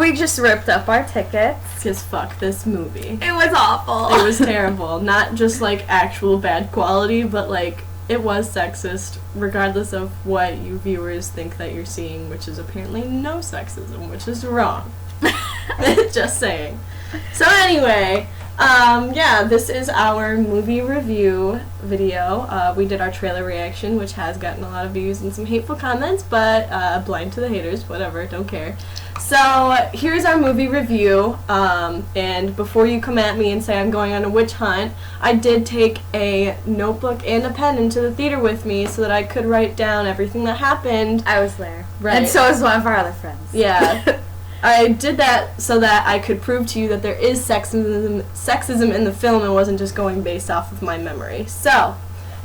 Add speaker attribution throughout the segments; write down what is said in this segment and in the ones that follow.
Speaker 1: we just ripped up our tickets.
Speaker 2: Because fuck this movie.
Speaker 1: It was awful.
Speaker 2: It was terrible. Not just, like, actual bad quality, but, like, it was sexist, regardless of what you viewers think that you're seeing, which is apparently no sexism, which is wrong. Just saying. So anyway, this is our movie review video. We did our trailer reaction, which has gotten a lot of views and some hateful comments, but blind to the haters, whatever, don't care. So here's our movie review, and before you come at me and say I'm going on a witch hunt, I did take a notebook and a pen into the theater with me so that I could write down everything that happened.
Speaker 1: I was there.
Speaker 2: Right.
Speaker 1: And so was one of our other friends.
Speaker 2: Yeah. I did that so that I could prove to you that there is sexism in the film and wasn't just going based off of my memory. So,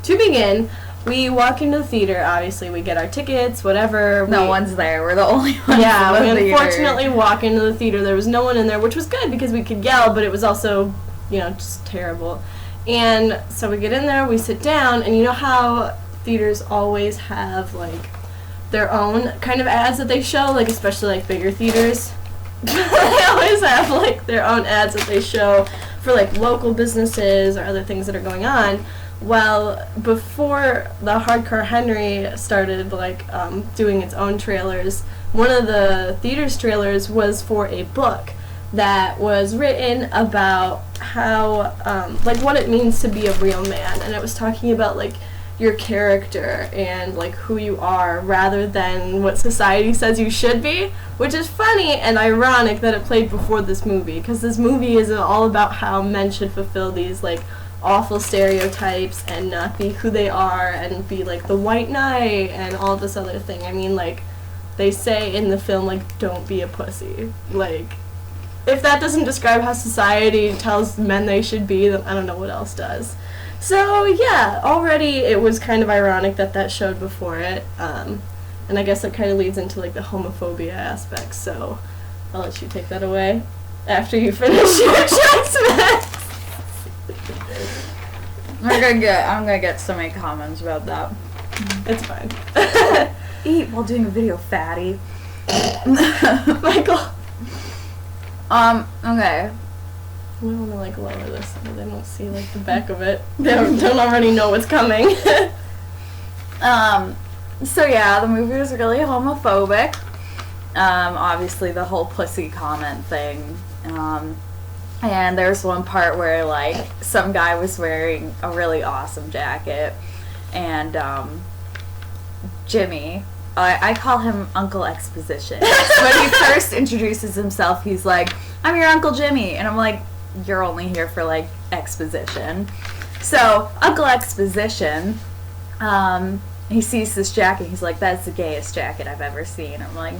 Speaker 2: to begin, we walk into the theater. Obviously, we get our tickets, whatever.
Speaker 1: No one's there. We're the only ones
Speaker 2: Yeah,
Speaker 1: in the
Speaker 2: we
Speaker 1: theater.
Speaker 2: unfortunately walk into the theater. There was no one in there, which was good because we could yell, but it was also, just terrible. And so we get in there, we sit down, and you know how theaters always have, like, their own kind of ads that they show, like, especially, like, bigger theaters. They always have, like, their own ads that they show for, like, local businesses or other things that are going on. Well, before the Hardcore Henry started, like, doing its own trailers, one of the theater's trailers was for a book that was written about how, like, what it means to be a real man. And it was talking about, like, your character and, like, who you are rather than what society says you should be, which is funny and ironic that it played before this movie, because this movie is all about how men should fulfill these, like, awful stereotypes and not be who they are and be, like, the white knight and all this other thing. I mean, like, they say in the film, like, don't be a pussy. Like, if that doesn't describe how society tells men they should be, then I don't know what else does. So, yeah, already it was kind of ironic that that showed before it, and I guess that kind of leads into, like, the homophobia aspect, so I'll let you take that away after you finish your judgment.
Speaker 1: I'm gonna get so many comments about that.
Speaker 2: It's fine.
Speaker 1: Eat while doing a video, fatty.
Speaker 2: Michael.
Speaker 1: Okay.
Speaker 2: I want to, like, lower this so they don't see, like, the back of it. They don't already know what's coming.
Speaker 1: So yeah, the movie was really homophobic. Obviously the whole pussy comment thing. And there's one part where, like, some guy was wearing a really awesome jacket, and Jimmy, I call him Uncle Exposition. When he first introduces himself, he's like, I'm your Uncle Jimmy, and I'm like, you're only here for, like, exposition. So, Uncle Exposition, he sees this jacket, he's like, that's the gayest jacket I've ever seen. I'm like,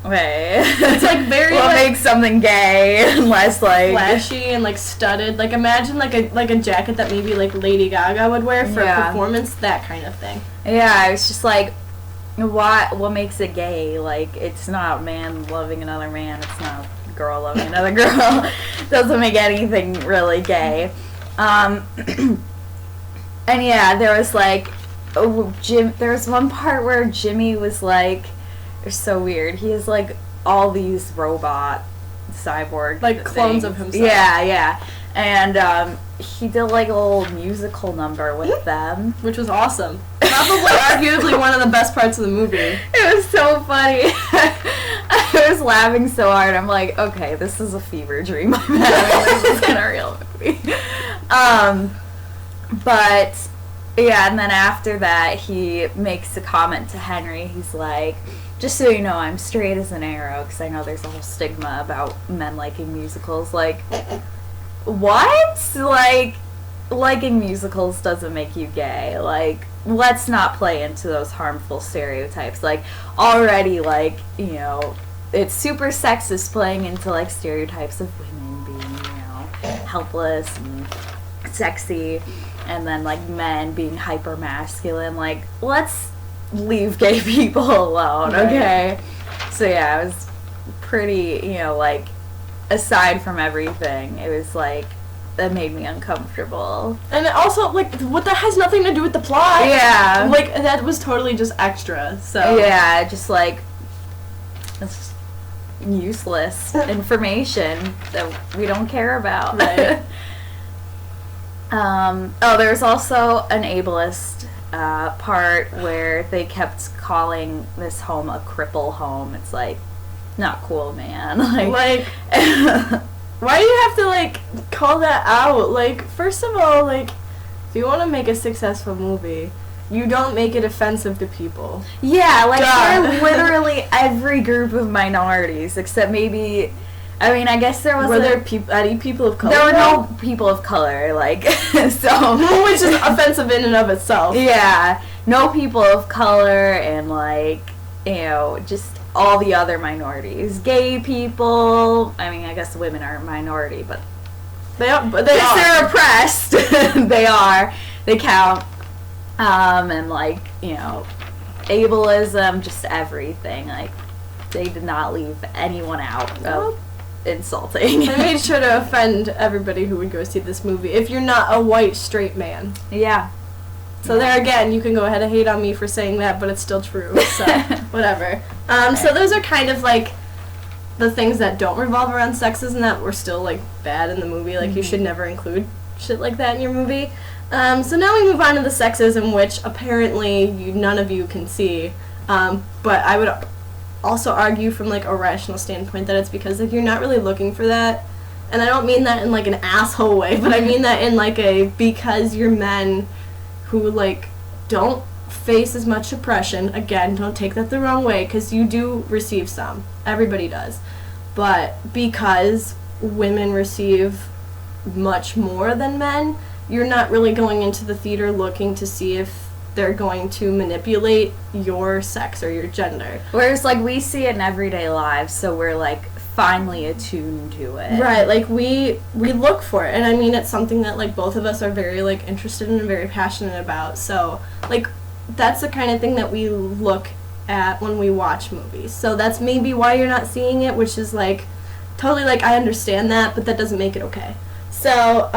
Speaker 1: okay.
Speaker 2: It's, like, very,
Speaker 1: what
Speaker 2: like,
Speaker 1: makes something gay unless, like,
Speaker 2: flashy and, like, studded. Like, imagine, like a jacket that maybe, like, Lady Gaga would wear for a performance, that kind of thing.
Speaker 1: Yeah, it's just like, what makes it gay? Like, it's not a man loving another man, it's not a girl loving another girl. Doesn't make anything really gay. And yeah, there was, like, there was one part where Jimmy was like, it's so weird, he has, like, all these robot cyborg,
Speaker 2: like, clones
Speaker 1: things
Speaker 2: of himself.
Speaker 1: Yeah, and he did, like, a little musical number with them,
Speaker 2: which was awesome. Probably arguably one of the best parts of the movie.
Speaker 1: It was so funny. I was laughing so hard. I'm like, okay, this is a fever dream I'm having. This isn't a real movie. But yeah, and then after that, he makes a comment to Henry. He's like, just so you know, I'm straight as an arrow, because I know there's a whole stigma about men liking musicals. Like, what? Like, liking musicals doesn't make you gay. Like, let's not play into those harmful stereotypes. Like, already, like, you know, it's super sexist playing into, like, stereotypes of women being, you know, helpless and sexy, and then, like, men being hyper masculine. Like, let's leave gay people alone, okay? So yeah, it was pretty, you know, like, aside from everything, it was like, that made me uncomfortable.
Speaker 2: And also, like, what that has nothing to do with the plot.
Speaker 1: Yeah.
Speaker 2: Like, that was totally just extra, so.
Speaker 1: Yeah, just like, useless information that we don't care about.
Speaker 2: Right.
Speaker 1: There's also an ableist part where they kept calling this home a cripple home. It's like, not cool, man.
Speaker 2: Like why do you have to, like, call that out? Like, first of all, like, if you want to make a successful movie, you don't make it offensive to people.
Speaker 1: Yeah, like,
Speaker 2: Duh.
Speaker 1: they're literally every group of minorities, except maybe, I mean, I guess there was
Speaker 2: Were there any people of color?
Speaker 1: There were no people of color, like, so.
Speaker 2: Which is offensive in and of itself.
Speaker 1: Yeah, no people of color and, like, you know, just all the other minorities. Gay people, I mean, I guess women are a minority, but
Speaker 2: They are.
Speaker 1: they're oppressed. They are. They count. And, like, you know, ableism, just everything. Like, they did not leave anyone out of insulting.
Speaker 2: They made sure to offend everybody who would go see this movie. If you're not a white, straight man.
Speaker 1: Yeah.
Speaker 2: So there again, you can go ahead and hate on me for saying that, but it's still true. So, whatever. So those are kind of, like, the things that don't revolve around sexism that were still, like, bad in the movie. Like, you should never include shit like that in your movie. So now we move on to the sexism, which apparently none of you can see. But I would also argue from, like, a rational standpoint that it's because, like, you're not really looking for that. And I don't mean that in, like, an asshole way, but I mean that in, like, because you're men who, like, don't face as much oppression. Again, don't take that the wrong way, because you do receive some. Everybody does. But because women receive much more than men, you're not really going into the theater looking to see if they're going to manipulate your sex or your gender.
Speaker 1: Whereas, like, we see it in everyday lives, so we're, like, finally attuned to it.
Speaker 2: Right, like, we look for it, and I mean, it's something that, like, both of us are very, like, interested in and very passionate about, so, like, that's the kind of thing that we look at when we watch movies. So that's maybe why you're not seeing it, which is, like, totally, like, I understand that, but that doesn't make it okay. So,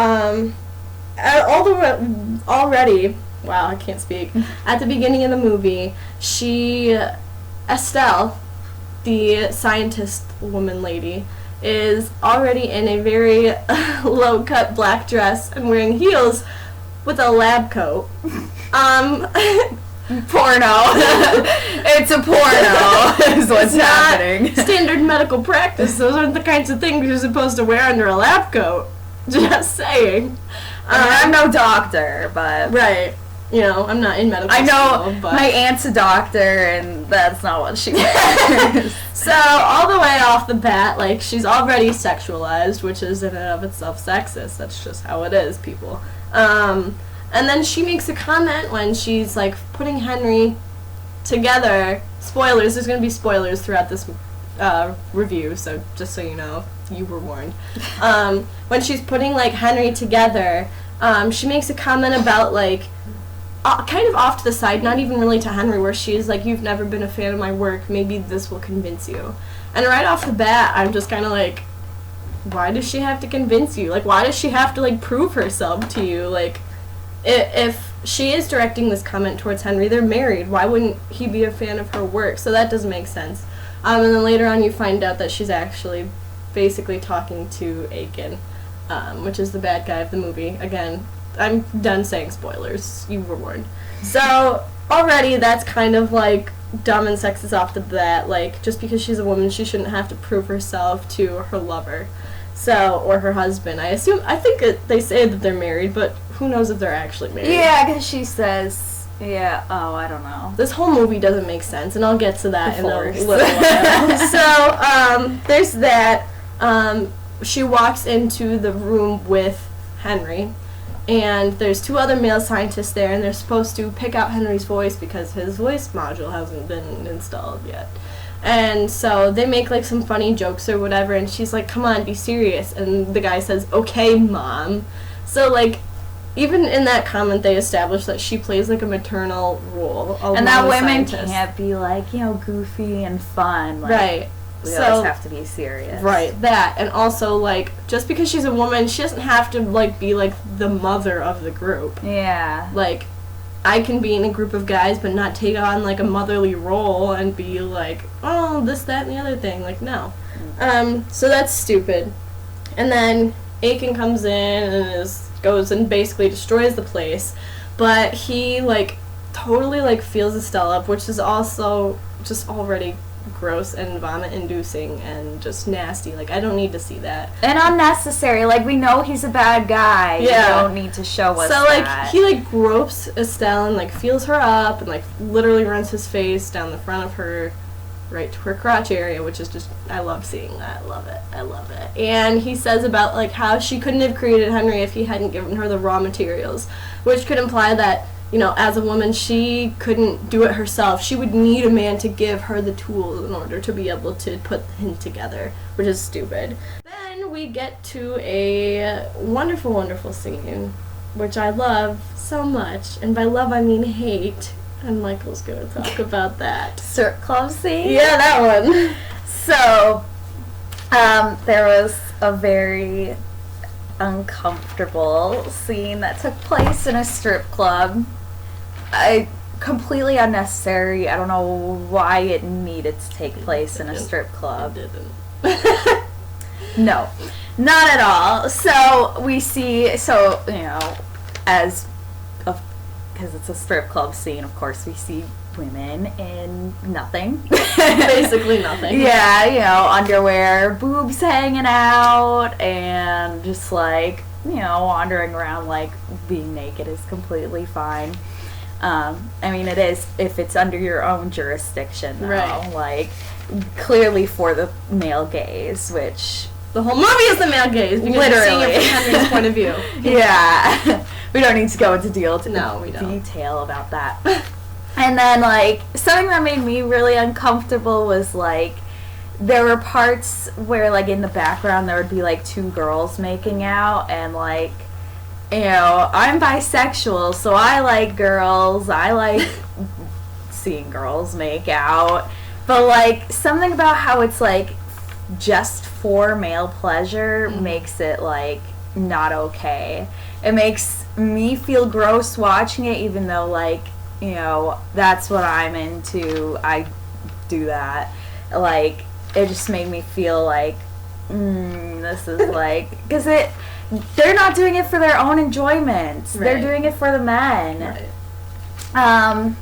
Speaker 2: already, wow, I can't speak, at the beginning of the movie, Estelle, the scientist woman lady, is already in a very low-cut black dress and wearing heels with a lab coat.
Speaker 1: Porno. It's a porno is what's happening.
Speaker 2: Standard medical practice. Those aren't the kinds of things you're supposed to wear under a lab coat. Just saying.
Speaker 1: I'm no doctor, but...
Speaker 2: Right. You know, I'm not in medical
Speaker 1: I know
Speaker 2: school, but...
Speaker 1: my aunt's a doctor, and that's not what she wears.
Speaker 2: So, all the way off the bat, like, she's already sexualized, which is in and of itself sexist. That's just how it is, people. And then she makes a comment when she's, like, putting Henry together. Spoilers, there's going to be spoilers throughout this review, so just so you know, you were warned. When she's putting, like, Henry together, she makes a comment about, like, kind of off to the side, not even really to Henry, where she's like, you've never been a fan of my work, maybe this will convince you. And right off the bat, I'm just kind of like, why does she have to convince you? Like, why does she have to, like, prove herself to you? Like, if she is directing this comment towards Henry, they're married. Why wouldn't he be a fan of her work? So that doesn't make sense. And then later on you find out that she's actually basically talking to Aiken, which is the bad guy of the movie. Again, I'm done saying spoilers. You were warned. So, already that's kind of, like, dumb and sexist off the bat. Like, just because she's a woman, she shouldn't have to prove herself to her lover. So, or her husband. I think they say that they're married, but who knows if they're actually married.
Speaker 1: Yeah, because she says, yeah, I don't know.
Speaker 2: This whole movie doesn't make sense, and I'll get to that in a
Speaker 1: Divorce.
Speaker 2: little while. So, there's that. She walks into the room with Henry, and there's two other male scientists there, and they're supposed to pick out Henry's voice because his voice module hasn't been installed yet. And so they make, like, some funny jokes or whatever, and she's like, come on, be serious. And the guy says, okay, Mom. So, like, even in that comment, they establish that she plays, like, a maternal role.
Speaker 1: And that women
Speaker 2: scientists.
Speaker 1: can't be, like, you know, goofy and fun. Like,
Speaker 2: Right.
Speaker 1: We
Speaker 2: So-
Speaker 1: always have to be serious.
Speaker 2: Right, that. And also, like, just because she's a woman, she doesn't have to, like, be, like, the mother of the group.
Speaker 1: Yeah.
Speaker 2: Like, I can be in a group of guys but not take on, like, a motherly role and be like, oh, this, that, and the other thing. Like, no. So that's stupid. And then Aiken comes in and goes and basically destroys the place. But he, like, totally, like, feels Estelle up, which is also just already gross and vomit-inducing and just nasty. Like, I don't need to see that.
Speaker 1: And unnecessary. Like, we know he's a bad guy.
Speaker 2: Yeah.
Speaker 1: You don't need to show us
Speaker 2: so, like,
Speaker 1: that.
Speaker 2: he, like, gropes Estelle and, like, feels her up and, like, literally runs his face down the front of her, right to her crotch area, which is just, I love seeing that. I love it. I love it. And he says about, like, how she couldn't have created Henry if he hadn't given her the raw materials, which could imply that, you know, as a woman, she couldn't do it herself. She would need a man to give her the tools in order to be able to put him together, which is stupid. Then we get to a wonderful, wonderful scene, which I love so much. And by love, I mean hate. And Michael's going to talk about that.
Speaker 1: Strip club scene?
Speaker 2: Yeah, that one.
Speaker 1: So, there was a very uncomfortable scene that took place in a strip club. Completely unnecessary. I don't know why it needed to take place in a strip club.
Speaker 2: It didn't.
Speaker 1: No, not at all. So we see, so, you know, as of, because it's a strip club scene, of course, we see women in nothing.
Speaker 2: Basically nothing.
Speaker 1: Yeah, you know, underwear, boobs hanging out, and just, like, you know, wandering around, like, being naked is completely fine. I mean, it is if it's under your own jurisdiction, though.
Speaker 2: Right.
Speaker 1: Like, clearly for the male gaze, which...
Speaker 2: The whole movie is the male gaze, because we're seeing it from Henry's point of view.
Speaker 1: Yeah. We don't need to go into
Speaker 2: we don't.
Speaker 1: detail about that. And then, like, something that made me really uncomfortable was, like, there were parts where, like, in the background there would be, like, two girls making out, and, like, you know, I'm bisexual, so I like girls. I like seeing girls make out. But, like, something about how it's, like, just for male pleasure makes it, like, not okay. It makes me feel gross watching it, even though, like, you know, that's what I'm into. I do that. Like, it just made me feel like, this is, like, because they're not doing it for their own enjoyment. Right. They're doing it for the men. Right.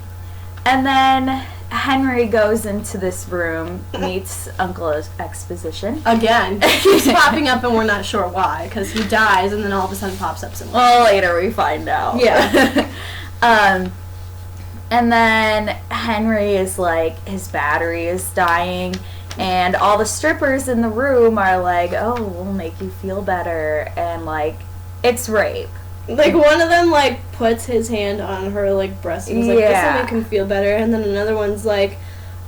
Speaker 1: And then Henry goes into this room, meets Uncle Exposition.
Speaker 2: Again. Keeps popping up and we're not sure why, because he dies and then all of a sudden pops up somewhere.
Speaker 1: Well, later we find out.
Speaker 2: Yeah.
Speaker 1: And then Henry is like, his battery is dying, and all the strippers in the room are like, oh, we'll make you feel better, and, like, it's rape.
Speaker 2: Like, one of them, like, puts his hand on her, like, breast and is like, this will make him feel better, and then another one's like,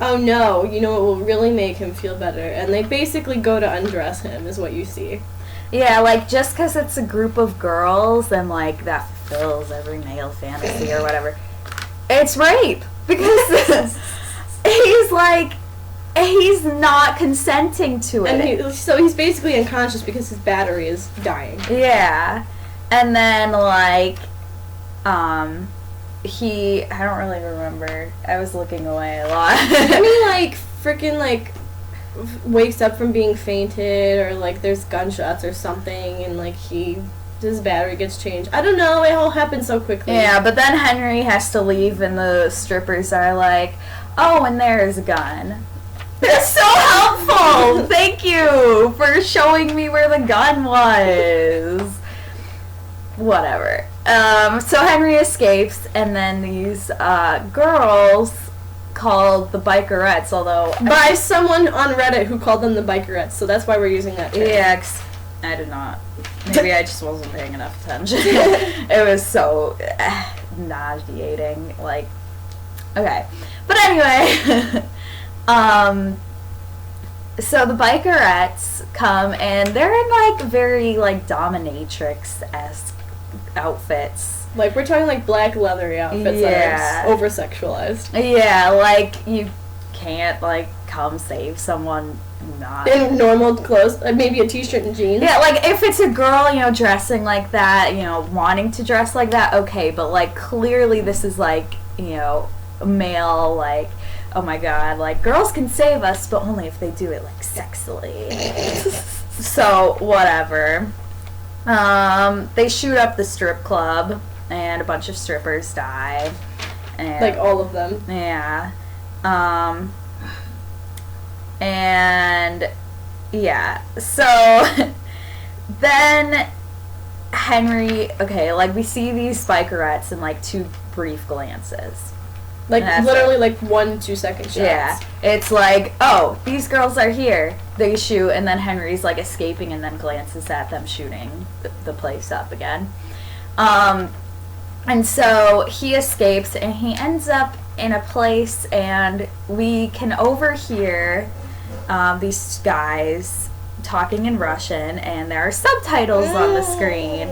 Speaker 2: oh no, you know what will really make him feel better, and they basically go to undress him, is what you see.
Speaker 1: Yeah, like, just because it's a group of girls, and, like, that fulfills every male fantasy or whatever, it's rape, because he's, like, he's not consenting to it.
Speaker 2: And so he's basically unconscious because his battery is dying.
Speaker 1: Yeah. And then, like, I don't really remember. I was looking away a lot.
Speaker 2: And he, like, freaking, like, wakes up from being fainted, or, like, there's gunshots or something, and, like, his battery gets changed. I don't know, it all happened so quickly.
Speaker 1: Yeah, but then Henry has to leave, and the strippers are like, oh, and there's a gun. They're so helpful! Thank you for showing me where the gun was. Whatever. So Henry escapes, and then these girls called the Bikerettes, although...
Speaker 2: By someone on Reddit who called them the Bikerettes, so that's why we're using that term.
Speaker 1: Yeah, 'cause I did not. Maybe I just wasn't paying enough attention. It was so nauseating. Like, okay. But anyway, so the Bikerettes come, and they're in, like, very, like, dominatrix-esque outfits.
Speaker 2: Like, we're talking, like, black leathery outfits that are over-sexualized.
Speaker 1: Yeah, like, you can't, like, come save someone not
Speaker 2: in normal clothes, maybe a t-shirt and jeans.
Speaker 1: Yeah, like, if it's a girl, you know, dressing like that, you know, wanting to dress like that, okay, but, like, clearly this is, like, you know, male, like, oh my god, like, girls can save us, but only if they do it, like, sexily. So, whatever. They shoot up the strip club, and a bunch of strippers die. And,
Speaker 2: like, all of them.
Speaker 1: Yeah. And, yeah. So, then Henry, okay, like, we see these spikerettes in, like, 2 brief glances.
Speaker 2: Like, literally, like, 1 2-second shots.
Speaker 1: Yeah. It's like, oh, these girls are here. They shoot, and then Henry's, like, escaping and then glances at them shooting the place up again. And so he escapes, and he ends up in a place, and we can overhear these guys talking in Russian, and there are subtitles on the screen.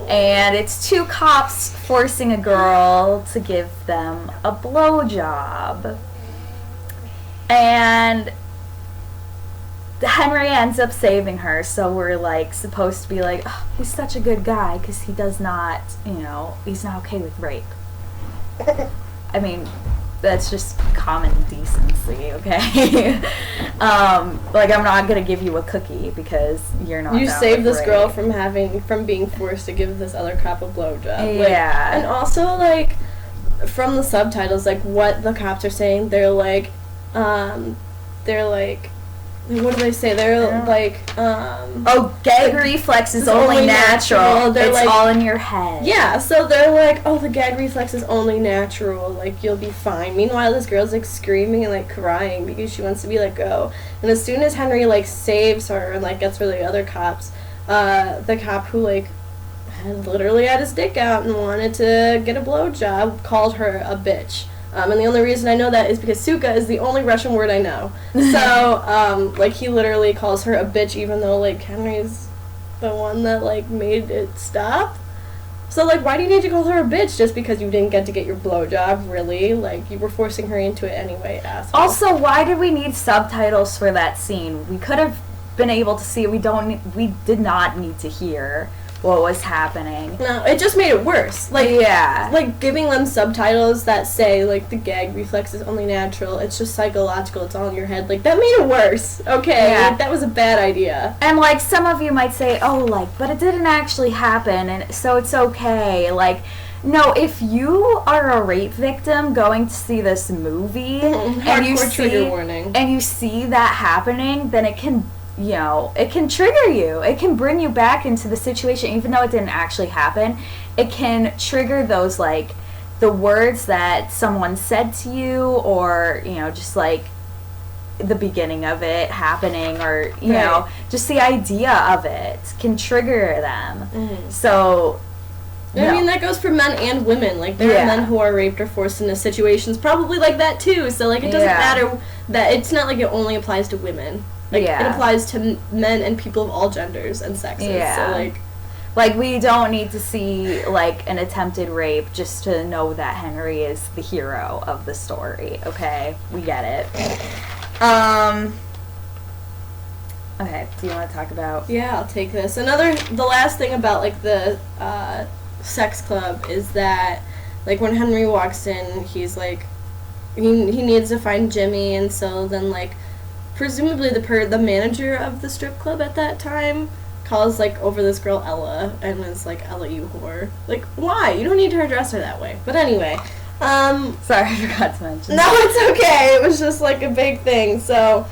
Speaker 1: And it's 2 cops forcing a girl to give them a blowjob. And Henry ends up saving her, so we're, like, supposed to be like, oh, he's such a good guy, because he does not, you know, he's not okay with rape. I mean, that's just common decency, okay? Like, I'm not gonna give you a cookie because you're not.
Speaker 2: You
Speaker 1: down
Speaker 2: saved
Speaker 1: with
Speaker 2: this
Speaker 1: rape.
Speaker 2: girl from being forced to give this other cop a blowjob.
Speaker 1: Yeah.
Speaker 2: Like, and also, like, from the subtitles, like, what the cops are saying, they're like, what do they say? They're like,
Speaker 1: oh, gag reflex is only natural. It's like, all in your head.
Speaker 2: Yeah, so they're like, oh, the gag reflex is only natural. Like, you'll be fine. Meanwhile, this girl's, like, screaming and, like, crying because she wants to be let go. And as soon as Henry, like, saves her and, like, gets rid of the other cops, the cop who, like, literally had his dick out and wanted to get a blowjob called her a bitch. And the only reason I know that is because suka is the only Russian word I know. So, like, he literally calls her a bitch even though, like, Henry's the one that, like, made it stop. So, like, why do you need to call her a bitch just because you didn't get to get your blowjob, really? Like, you were forcing her into it anyway, asshole.
Speaker 1: Also, why did we need subtitles for that scene? We could have been able to see it. We did not need to hear what was happening.
Speaker 2: No, it just made it worse. Like,
Speaker 1: yeah.
Speaker 2: Like, giving them subtitles that say, like, the gag reflex is only natural, it's just psychological, it's all in your head. Like, that made it worse, okay?
Speaker 1: Yeah.
Speaker 2: Like, that was a bad idea.
Speaker 1: And, like, some of you might say, oh, like, but it didn't actually happen, and so it's okay. Like, no, if you are a rape victim going to see this movie, and you see that happening, then it can, you know, it can trigger you. It can bring you back into the situation, even though it didn't actually happen. It can trigger those, like, the words that someone said to you, or, you know, just, like, the beginning of it happening, or, you know, just the idea of it can trigger them. Mm-hmm. So,
Speaker 2: I mean, that goes for men and women. Like, there are men who are raped or forced into situations probably like that, too. So, like, it doesn't matter that it's not like it only applies to women. Like, it applies to men and people of all genders and sexes. So,
Speaker 1: like, we don't need to see, like, an attempted rape just to know that Henry is the hero of the story, okay? We get it. Okay, do you want to talk about...
Speaker 2: Yeah, I'll take this. The last thing about, like, the, sex club is that, like, when Henry walks in, he's, like, he needs to find Jimmy, and so then, like, presumably the manager of the strip club at that time calls, like, over this girl Ella, and is like, Ella, you whore. Like, why? You don't need to address her that way. But anyway,
Speaker 1: sorry, I forgot to mention.
Speaker 2: No, it's okay. It was just, like, a big thing. So,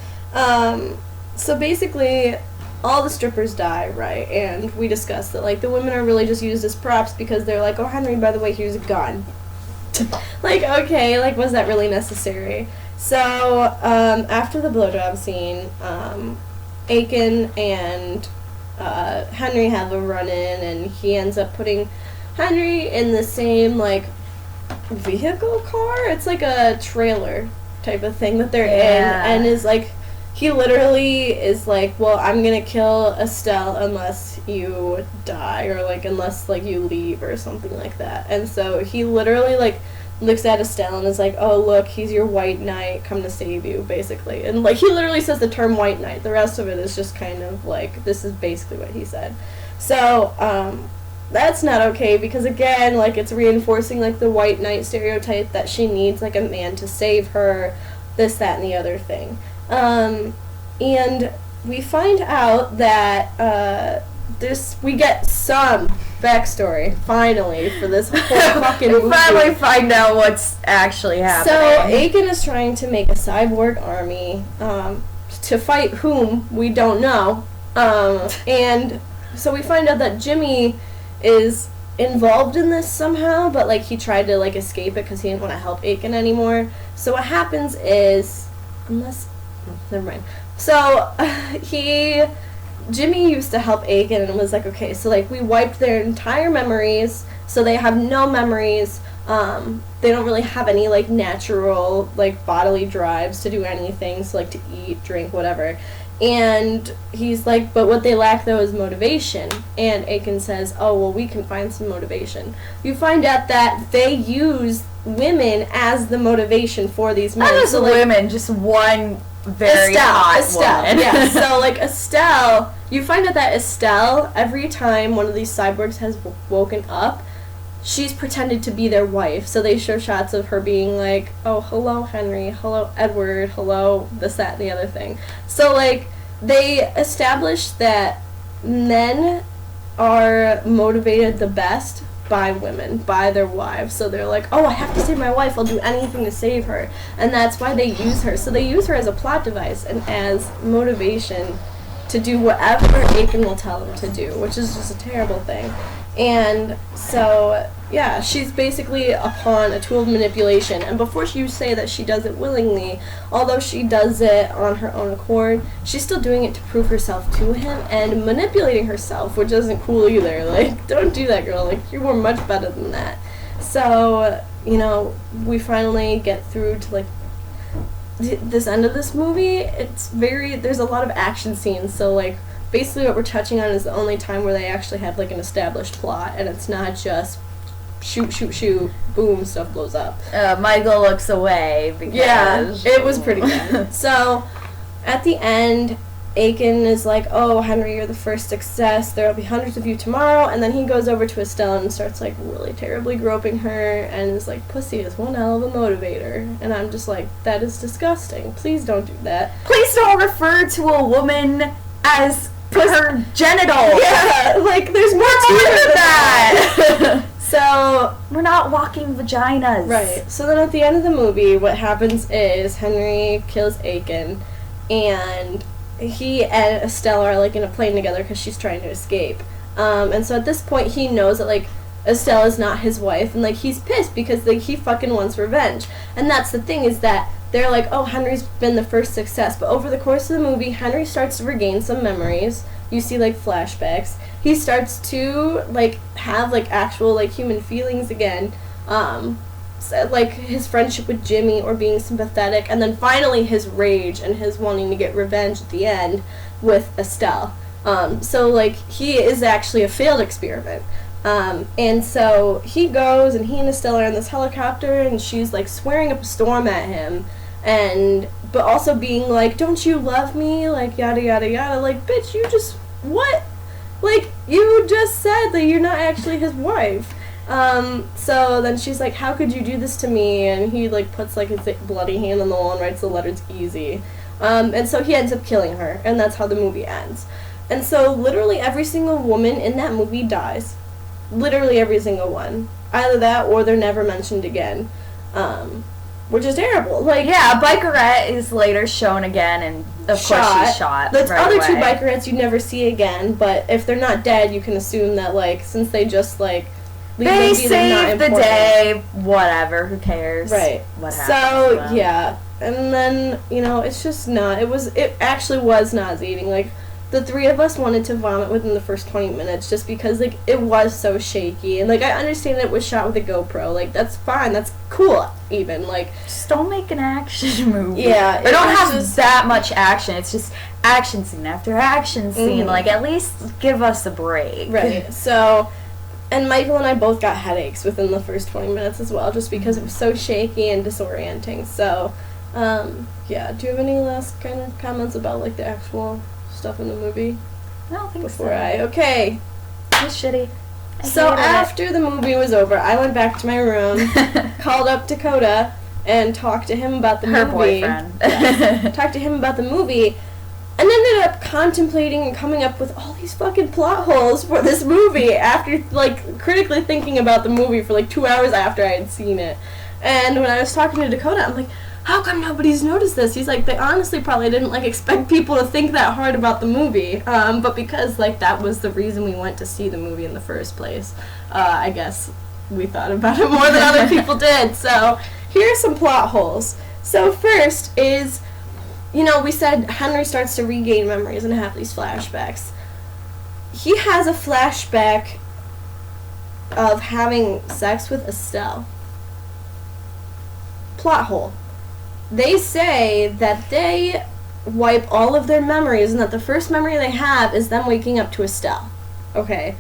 Speaker 2: so basically, all the strippers die, right? And we discussed that, like, the women are really just used as props because they're like, oh, Henry, by the way, here's a gun. Like, okay, like, was that really necessary? So, after the blowjob scene, Aiken and Henry have a run-in, and he ends up putting Henry in the same, like, vehicle car? It's like a trailer type of thing that they're in, and is, like, he literally is like, well, I'm gonna kill Estelle unless you die, or, like, unless, like, you leave, or something like that. And so he literally, like, looks at Estelle and is like, oh, look, he's your white knight, come to save you, basically. And, like, he literally says the term white knight. The rest of it is just kind of, like, this is basically what he said. So, that's not okay because, again, like, it's reinforcing, like, the white knight stereotype that she needs, like, a man to save her, this, that, and the other thing. And we find out that, we get some backstory, finally, for this whole fucking movie.
Speaker 1: We finally find out what's actually happening.
Speaker 2: So, Aiken is trying to make a cyborg army, to fight whom, we don't know. And so we find out that Jimmy is involved in this somehow, but, like, he tried to, like, escape it because he didn't want to help Aiken anymore. So what happens is, never mind. So, Jimmy used to help Aiken and was like, okay, so, like, we wiped their entire memories, so they have no memories. They don't really have any, like, natural, like, bodily drives to do anything, so, like, to eat, drink, whatever. And he's like, but what they lack, though, is motivation. And Aiken says, oh, well, we can find some motivation. You find out that they use women as the motivation for these men.
Speaker 1: Not as
Speaker 2: so, like,
Speaker 1: women, just one very hot woman.
Speaker 2: Yeah, so, like, Estelle, you find out that Estelle, every time one of these cyborgs has woken up, she's pretended to be their wife. So they show shots of her being like, oh, hello, Henry, hello, Edward, hello, this, that, and the other thing. So, like, they established that men are motivated the best by women, by their wives. So they're like, oh, I have to save my wife, I'll do anything to save her. And that's why they use her. So they use her as a plot device and as motivation to do whatever Aiken will tell them to do, which is just a terrible thing. And so, yeah, she's basically a pawn, a tool of manipulation. And before you say that she does it willingly, although she does it on her own accord, she's still doing it to prove herself to him and manipulating herself, which isn't cool either. Like, don't do that, girl. Like, you were much better than that. So, you know, we finally get through to, like, this end of this movie. There's a lot of action scenes, so, like, basically what we're touching on is the only time where they actually have, like, an established plot, and it's not just shoot, shoot, shoot, boom, stuff blows up.
Speaker 1: Michael looks away because...
Speaker 2: Yeah, it was pretty good. So, at the end, Aiken is like, oh, Henry, you're the first success, there'll be hundreds of you tomorrow, and then he goes over to Estelle and starts, like, really terribly groping her, and is like, pussy is one hell of a motivator. And I'm just like, that is disgusting. Please don't do that.
Speaker 1: Please don't refer to a woman as her genitals.
Speaker 2: Yeah, like, there's more to it than that. So,
Speaker 1: we're not walking vaginas.
Speaker 2: Right. So then at the end of the movie, what happens is Henry kills Aiken, and he and Estelle are, like, in a plane together because she's trying to escape. And so at this point, he knows that, like, Estelle is not his wife, and, like, he's pissed because, like, he fucking wants revenge. And that's the thing, is that they're like, oh, Henry's been the first success. But over the course of the movie, Henry starts to regain some memories. You see, like, flashbacks. He starts to, like, have, like, actual, like, human feelings again. So, like, his friendship with Jimmy or being sympathetic. And then finally his rage and his wanting to get revenge at the end with Estelle. So, like, he is actually a failed experiment. And so he goes, and he and Estelle are in this helicopter, and she's, like, swearing up a storm at him, but also being like, don't you love me, like, yada yada yada, like, bitch, you just, what? Like, you just said that you're not actually his wife. So then she's like, how could you do this to me? And he, like, puts, like, his bloody hand on the wall and writes the letters easy. And so he ends up killing her, and that's how the movie ends. And so literally every single woman in that movie dies. Literally every single one. Either that or they're never mentioned again. Which is terrible. Like,
Speaker 1: yeah, a bikerette is later shown again, and of course she's shot.
Speaker 2: The
Speaker 1: right
Speaker 2: other
Speaker 1: away.
Speaker 2: two bikerettes you never see again, but if they're not dead, you can assume that, like, since they just, like,
Speaker 1: they saved the day, whatever, who cares?
Speaker 2: Right.
Speaker 1: What happens?
Speaker 2: So, yeah. And then, you know, it's just not, it actually was nauseating. Like, the three of us wanted to vomit within the first 20 minutes just because, like, it was so shaky. And, like, I understand it was shot with a GoPro. Like, that's fine. That's cool, even. Like,
Speaker 1: just don't make an action movie.
Speaker 2: Yeah.
Speaker 1: They don't have that much action. It's just action scene after action scene.
Speaker 2: Mm-hmm.
Speaker 1: Like, at least give us a break.
Speaker 2: Right. So, And Michael and I both got headaches within the first 20 minutes as well, just because it was so shaky and disorienting. So, yeah. Do you have any last kind of comments about, like, the actual stuff in the movie?
Speaker 1: I don't think
Speaker 2: Before okay.
Speaker 1: It was shitty.
Speaker 2: So after the movie was over, I went back to my room, called up Dakota, and talked to him about the movie.
Speaker 1: Her boyfriend.
Speaker 2: Yes. Talked to him about the movie, and ended up contemplating and coming up with all these fucking plot holes for this movie after, like, critically thinking about the movie for, like, 2 hours after I had seen it. And when I was talking to Dakota, I'm like, how come nobody's noticed this? He's like, they honestly probably didn't, like, expect people to think that hard about the movie. But because, like, that was the reason we went to see the movie in the first place, I guess we thought about it more than other people did. So here are some plot holes. So first is, you know, we said Henry starts to regain memories and have these flashbacks. He has a flashback of having sex with Estelle. Plot hole. They say that they wipe all of their memories and that the first memory they have is them waking up to Estelle. Okay.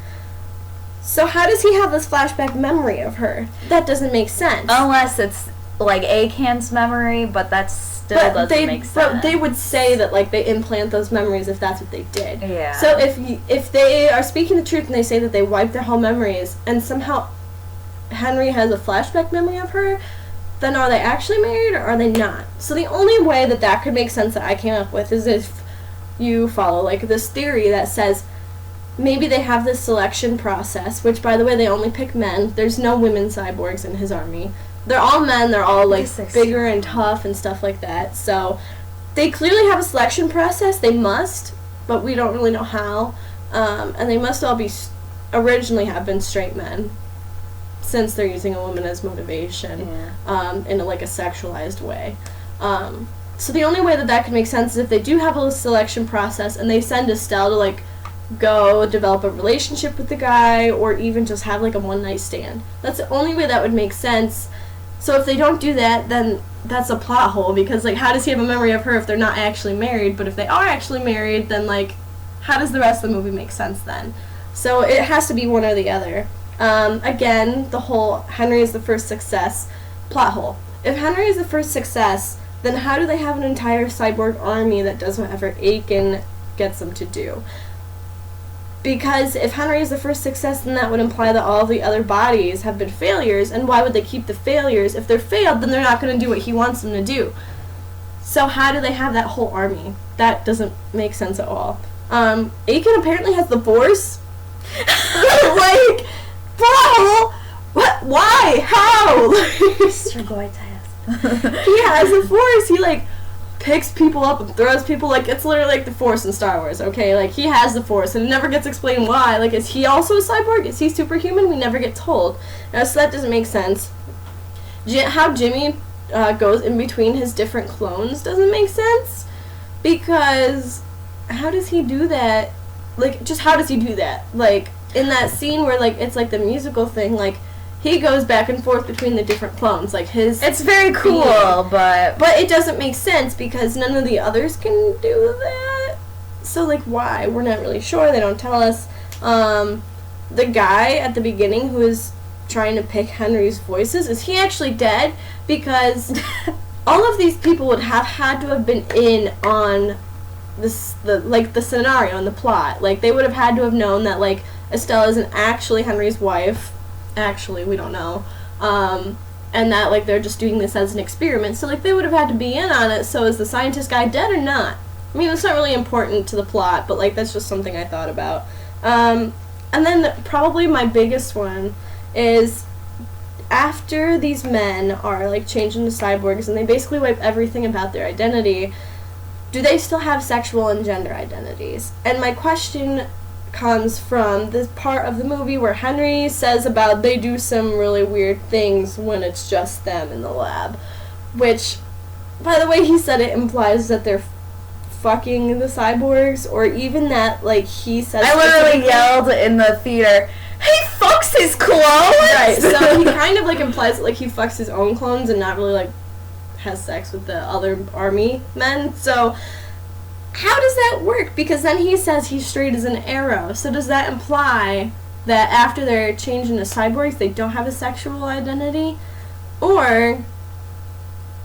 Speaker 2: So how does he have this flashback memory of her? That doesn't make sense.
Speaker 1: Unless it's, like, Akan's memory, but that still doesn't make sense.
Speaker 2: But they would say that, like, they implant those memories if that's what they did.
Speaker 1: Yeah.
Speaker 2: So if they are speaking the truth and they say that they wiped their whole memories and somehow Henry has a flashback memory of her, then are they actually married or are they not? So the only way that that could make sense that I came up with is if you follow, like, this theory that says maybe they have this selection process, which, by the way, they only pick men. There's no women cyborgs in his army. They're all men. They're all, like, bigger and tough and stuff like that. So they clearly have a selection process. They must, but we don't really know how. And they must all be originally have been straight men, since they're using a woman as motivation, in like a sexualized way. So the only way that that could make sense is if they do have a selection process and they send Estelle to, like, go develop a relationship with the guy or even just have, like, a one-night stand. That's the only way that would make sense. So if they don't do that, then that's a plot hole, because, like, how does he have a memory of her if they're not actually married? But if they are actually married, then, like, how does the rest of the movie make sense then? So it has to be one or the other. Again, the whole Henry is the first success plot hole. If Henry is the first success, then how do they have an entire cyborg army that does whatever Akan gets them to do? Because if Henry is the first success, then that would imply that all of the other bodies have been failures, and why would they keep the failures? If they're failed, then they're not going to do what he wants them to do. So how do they have that whole army? That doesn't make sense at all. Akan apparently has the Force. Like, bro, what? Why? How?
Speaker 1: Mr. Goitas.
Speaker 2: He has the Force. He, like, picks people up and throws people. Like, it's literally like the Force in Star Wars, okay? Like, he has the Force, and it never gets explained why. Like, is he also a cyborg? Is he superhuman? We never get told. Now, so that doesn't make sense. How Jimmy goes in between his different clones doesn't make sense, because how does he do that? Like, just how does he do that? Like, in that scene where, like, it's like the musical thing, like, he goes back and forth between the different clones, like his.
Speaker 1: It's very cool, but
Speaker 2: it doesn't make sense because none of the others can do that. So, like, why? We're not really sure. They don't tell us. The guy at the beginning who is trying to pick Henry's voices, is he actually dead? Because all of these people would have had to have been in on the scenario and the plot. Like, they would have had to have known that, like, Estelle isn't actually Henry's wife. Actually, we don't know. And that, like, they're just doing this as an experiment. So, like, they would have had to be in on it. So is the scientist guy dead or not? I mean, it's not really important to the plot, but, like, that's just something I thought about. And then probably my biggest one is after these men are, like, changed into cyborgs and they basically wipe everything about their identity, do they still have sexual and gender identities? And my question comes from this part of the movie where Henry says about they do some really weird things when it's just them in the lab, which, by the way he said it, implies that they're fucking the cyborgs, or even that, like, he says...
Speaker 1: I literally yelled in the theater, he fucks his clones!
Speaker 2: Right, so he kind of, like, implies that, like, he fucks his own clones and not really, like, has sex with the other army men, so... How does that work? Because then he says he's straight as an arrow. So does that imply that after they're changed into cyborgs, they don't have a sexual identity, or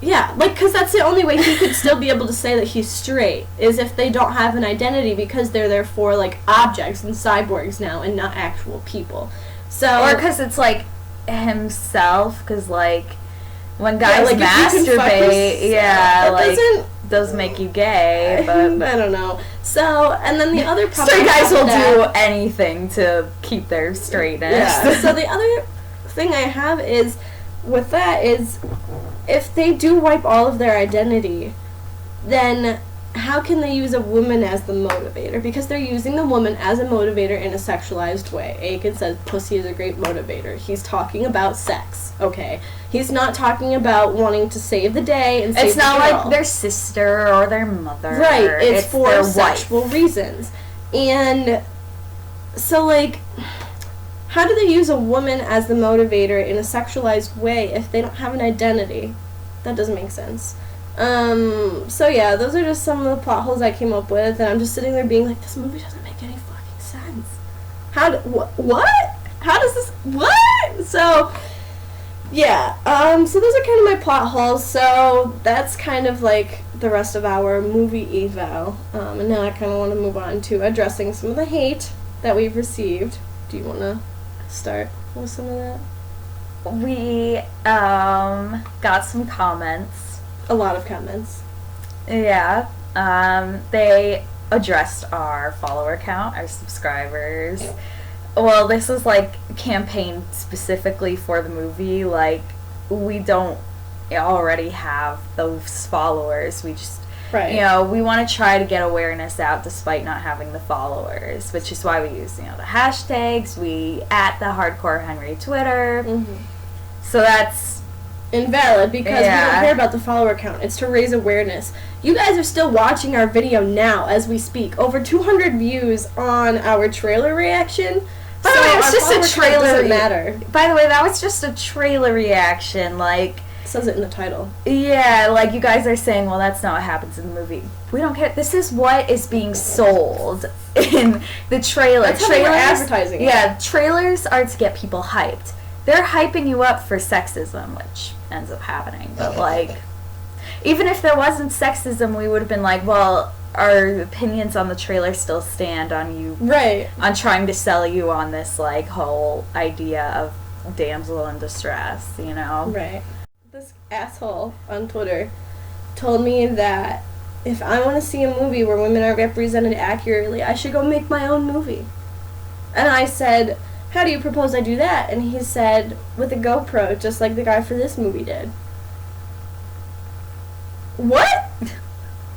Speaker 2: yeah, like, because that's the only way he could still be able to say that he's straight, is if they don't have an identity, because they're therefore, like, objects and cyborgs now and not actual people. So,
Speaker 1: or because it's, like, himself, because, like, when guys
Speaker 2: like,
Speaker 1: masturbate, yeah, like,
Speaker 2: doesn't
Speaker 1: does make you gay, but
Speaker 2: I don't know. So, and then the other problem...
Speaker 1: Straight guys will do anything to keep their straightness.
Speaker 2: Yeah. So the other thing I have is, with that, is if they do wipe all of their identity, then how can they use a woman as the motivator? Because they're using the woman as a motivator in a sexualized way. Aiken says pussy is a great motivator. He's talking about sex, okay? He's not talking about wanting to save the day and save
Speaker 1: it's
Speaker 2: the
Speaker 1: not
Speaker 2: girl.
Speaker 1: like their sister or their mother.
Speaker 2: Right, it's for
Speaker 1: their
Speaker 2: sexual
Speaker 1: wife.
Speaker 2: reasons. And so, like, how do they use a woman as the motivator in a sexualized way if they don't have an identity? That doesn't make sense. So yeah, those are just some of the plot holes I came up with, and I'm just sitting there being like, this movie doesn't make any fucking sense. What? How does this, what? So, yeah, so those are kind of my plot holes, so that's kind of like the rest of our movie eval, and now I kind of want to move on to addressing some of the hate that we've received. Do you want to start with some of that?
Speaker 1: We, got some comments.
Speaker 2: A lot of comments.
Speaker 1: Yeah, they addressed our follower count, our subscribers. Well, this is like campaign specifically for the movie. Like, we don't already have those followers. We just,
Speaker 2: Right.
Speaker 1: you know, we want to try to get awareness out despite not having the followers, which is why we use, you know, the hashtags. We at the Hardcore Henry Twitter.
Speaker 2: Mm-hmm.
Speaker 1: So that's
Speaker 2: Invalid, because we
Speaker 1: Yeah.
Speaker 2: don't care about the follower count. It's to raise awareness. You guys are still watching our video now as we speak. Over 200 views on our trailer reaction.
Speaker 1: By the way, it was
Speaker 2: our
Speaker 1: just
Speaker 2: follower
Speaker 1: a
Speaker 2: count
Speaker 1: trailer.
Speaker 2: doesn't matter.
Speaker 1: By the way, that was just a trailer reaction. Like,
Speaker 2: It says it in the title.
Speaker 1: yeah, like you guys are saying, well, that's not what happens in the movie. We don't care. This is what is being sold in the trailer.
Speaker 2: That's how they were advertising it.
Speaker 1: Yeah, trailers are to get people hyped. They're hyping you up for sexism, which ends up happening. But, like, even if there wasn't sexism, we would have been like, well, our opinions on the trailer still stand on you,
Speaker 2: Right.
Speaker 1: on trying to sell you on this, like, whole idea of damsel in distress, you know?
Speaker 2: Right. This asshole on Twitter told me that if I want to see a movie where women are represented accurately, I should go make my own movie. And I said, how do you propose I do that? And he said, with a GoPro, just like the guy for this movie did. What?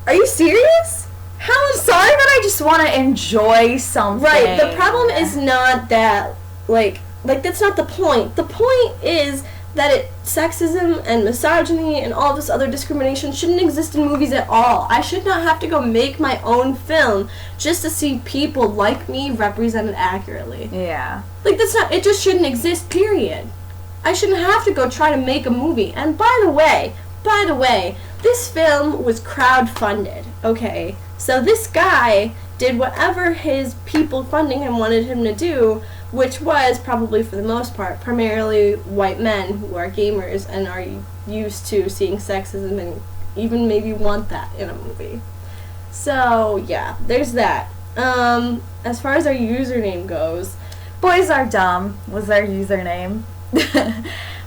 Speaker 2: Are you serious? How?
Speaker 1: Sorry that I just want to enjoy something.
Speaker 2: Right, the problem is not that, like, that's not the point. The point is that sexism and misogyny and all this other discrimination shouldn't exist in movies at all. I should not have to go make my own film just to see people like me represented accurately.
Speaker 1: Yeah.
Speaker 2: Like, that's not, it just shouldn't exist, period. I shouldn't have to go try to make a movie. And by the way, this film was crowdfunded, okay? So this guy did whatever his people funding him wanted him to do, which was probably, for the most part, primarily white men who are gamers and are used to seeing sexism and even maybe want that in a movie. So, yeah, there's that. As far as our username goes,
Speaker 1: Boys Are Dumb was our username,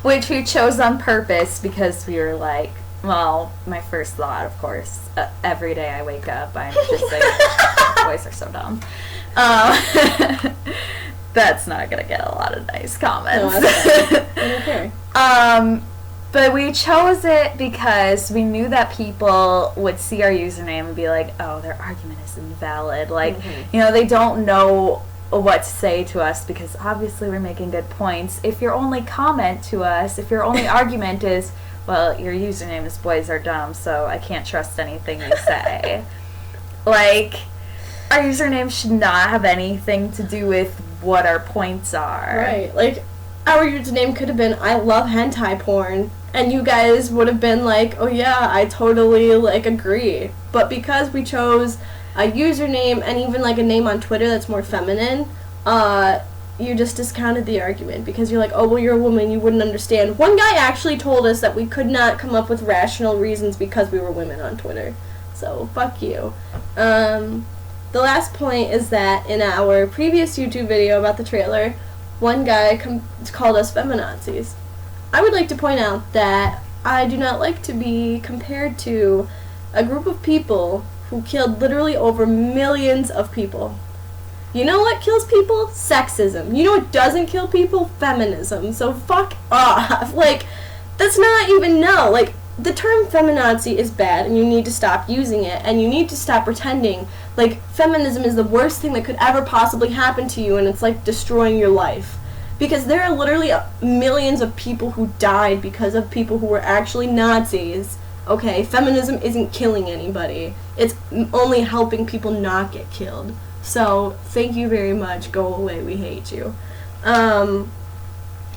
Speaker 1: which we chose on purpose because we were like, well, my first thought, of course, every day I wake up, I'm just like, boys are so dumb. That's not gonna get a lot of nice comments.
Speaker 2: No, that's fine. I don't care.
Speaker 1: But we chose it because we knew that people would see our username and be like, oh, their argument is invalid. Like, you know, they don't know what to say to us because obviously we're making good points. If your only comment to us, if your only argument is, well, your username is Boys Are Dumb, so I can't trust anything you say. Like, our username should not have anything to do with what our points are.
Speaker 2: Right, like, our username could have been I love hentai porn, and you guys would have been like, oh yeah, I totally, like, agree. But because we chose a username and even, like, a name on Twitter that's more feminine, you just discounted the argument because you're like, oh, well, you're a woman, you wouldn't understand. One guy actually told us that we could not come up with rational reasons because we were women on Twitter. So, fuck you. The last point is that in our previous YouTube video about the trailer, one guy called us feminazis. I would like to point out that I do not like to be compared to a group of people who killed literally over millions of people. You know what kills people? Sexism. You know what doesn't kill people? Feminism. So fuck off. Like, that's not even no. Like, the term feminazi is bad, and you need to stop using it, and you need to stop pretending like feminism is the worst thing that could ever possibly happen to you, and it's like destroying your life. Because there are literally millions of people who died because of people who were actually Nazis. Okay, feminism isn't killing anybody. It's only helping people not get killed. So, thank you very much. Go away. We hate you. So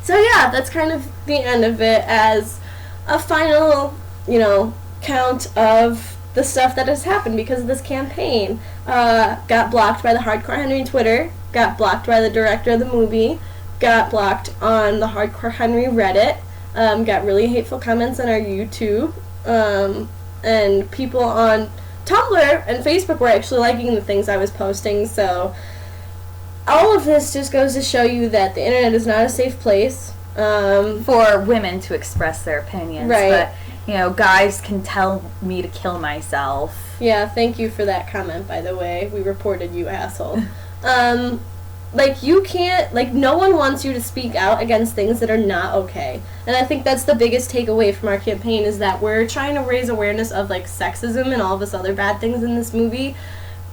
Speaker 2: yeah, that's kind of the end of it as a final, count of the stuff that has happened because of this campaign. Got blocked by the Hardcore Henry Twitter, got blocked by the director of the movie, got blocked on the Hardcore Henry Reddit, got really hateful comments on our YouTube, and people on Tumblr and Facebook were actually liking the things I was posting, so all of this just goes to show you that the internet is not a safe place.
Speaker 1: For women to express their opinions.
Speaker 2: Right.
Speaker 1: But, guys can tell me to kill myself.
Speaker 2: Yeah, thank you for that comment, by the way. We reported you, asshole. You can't, no one wants you to speak out against things that are not okay. And I think that's the biggest takeaway from our campaign is that we're trying to raise awareness of, sexism and all this other bad things in this movie.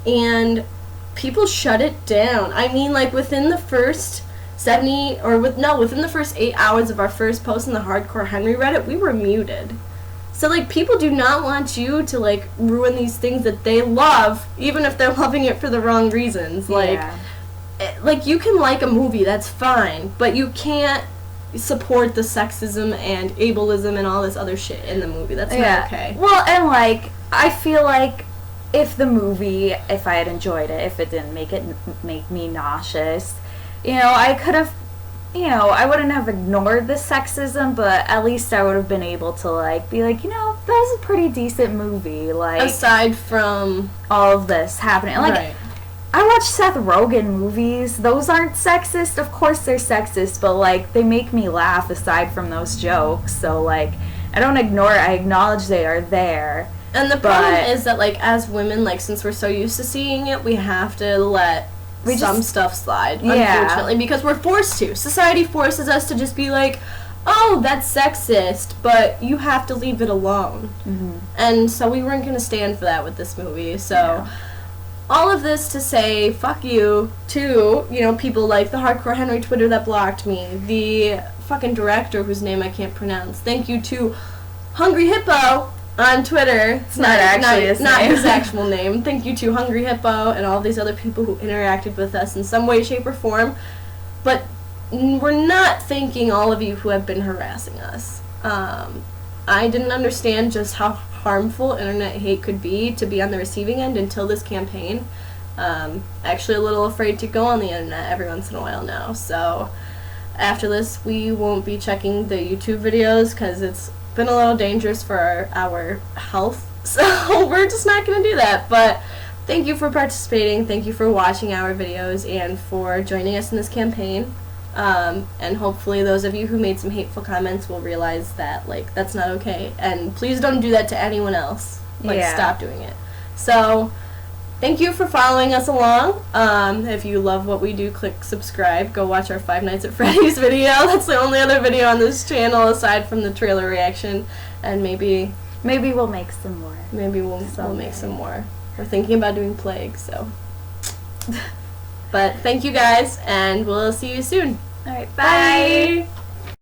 Speaker 2: And people shut it down. I mean, within the first within the first 8 hours of our first post in the Hardcore Henry Reddit, we were muted. So, people do not want you to, ruin these things that they love, even if they're loving it for the wrong reasons. You can like a movie, that's fine, but you can't support the sexism and ableism and all this other shit in the movie. That's not okay.
Speaker 1: Well, and, I feel like if I had enjoyed it, if it didn't make me nauseous, I could have, I wouldn't have ignored the sexism, but at least I would have been able to, be like, that was a pretty decent movie,
Speaker 2: aside from
Speaker 1: all of this happening.
Speaker 2: Right.
Speaker 1: I watch Seth Rogen movies. Those aren't sexist. Of course they're sexist, but, they make me laugh aside from those jokes. So, I don't ignore it. I acknowledge they are there.
Speaker 2: And the problem is that, as women, since we're so used to seeing it, we have to let some stuff slide, unfortunately, because we're forced to. Society forces us to just be like, oh, that's sexist, but you have to leave it alone. Mm-hmm. And so we weren't going to stand for that with this movie. So all of this to say, fuck you to, people like the Hardcore Henry Twitter that blocked me, the fucking director whose name I can't pronounce. Thank you to Hungry Hippo on Twitter.
Speaker 1: It's not
Speaker 2: his actual name. Thank you to Hungry Hippo and all these other people who interacted with us in some way, shape, or form. But we're not thanking all of you who have been harassing us. I didn't understand just how harmful internet hate could be to be on the receiving end until this campaign. Actually a little afraid to go on the internet every once in a while now. So after this, we won't be checking the YouTube videos because it's been a little dangerous for our health, so we're just not going to do that. But thank you for participating, thank you for watching our videos, and for joining us in this campaign, and hopefully those of you who made some hateful comments will realize that that's not okay, and please don't do that to anyone else. Stop doing it. So thank you for following us along. If you love what we do, click subscribe. Go watch our Five Nights at Freddy's video. That's the only other video on this channel aside from the trailer reaction. And maybe
Speaker 1: we'll make some more.
Speaker 2: Maybe we'll make some more. We're thinking about doing Plague, so. But thank you guys, and we'll see you soon.
Speaker 1: All right, bye.